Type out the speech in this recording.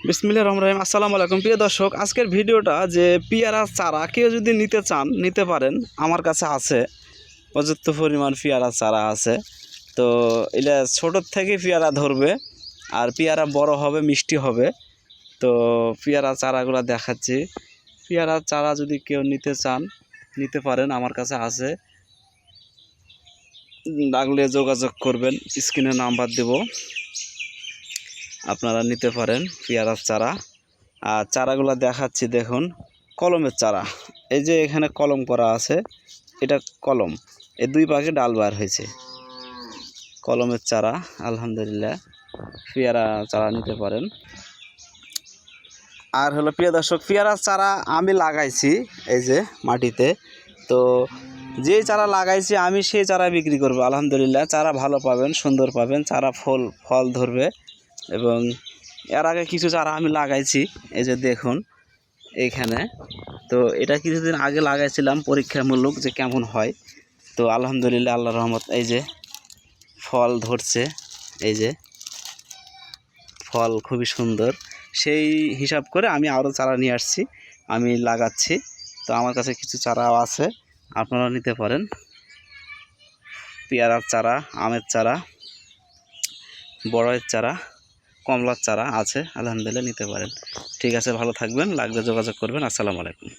বিসমিল্লাহির রহমানির রহিম। আসসালামু আলাইকুম প্রিয় দর্শক, আজকের ভিডিওটা যে পেয়ারা চারা কেউ যদি নিতে চান নিতে পারেন। আমার কাছে আছে পর্যাপ্ত পরিমাণ পেয়ারা চারা আছে। তো এটা ছোটোর থেকে পেয়ারা ধরবে আর পেয়ারা বড় হবে, মিষ্টি হবে। তো পেয়ারা চারাগুলো দেখাচ্ছি। পেয়ারা চারা যদি কেউ নিতে চান নিতে পারেন, আমার কাছে আছে। লাগলে যোগাযোগ করবেন, স্ক্রিনে নাম্বার দেব, আপনারা নিতে পারেন পেয়ারার চারা। আর চারাগুলো দেখাচ্ছি, দেখুন কলমের চারা। এই যে এখানে কলম করা আছে, এটা কলম, এই দুই পাকে ডাল বার হয়েছে। কলমের চারা আলহামদুলিল্লাহ, পেয়ারা চারা নিতে পারেন। আর হলো প্রিয় দর্শক, পেয়ারার চারা আমি লাগাইছি এই যে মাটিতে। তো যে চারা লাগাইছি আমি সেই চারা বিক্রি করব আলহামদুলিল্লাহ। চারা ভালো পাবেন, সুন্দর পাবেন, চারা ফল ধরবে। এবং এর আগে কিছু চারা আমি লাগাইছি, এই যে দেখুন এইখানে। তো এটা কিছুদিন আগে লাগাইছিলাম পরীক্ষামূলক যে কেমন হয়। তো আলহামদুলিল্লাহ, আল্লাহর রহমত, এই যে ফল ধরছে, এই যে ফল খুবই সুন্দর। সেই হিসাব করে আমি আরও চারা নিয়ে আসছি, আমি লাগাচ্ছি। তো আমার কাছে কিছু চারাও আছে, আপনারা নিতে পারেন। পেয়ারার চারা, আমের চারা, বড়ের চারা, কমলার চারা আছে আলহামদুলিল্লাহ, নিতে পারেন। ঠিক আছে, ভালো থাকবেন, লাগলে যোগাযোগ করবেন। আসসালামু আলাইকুম।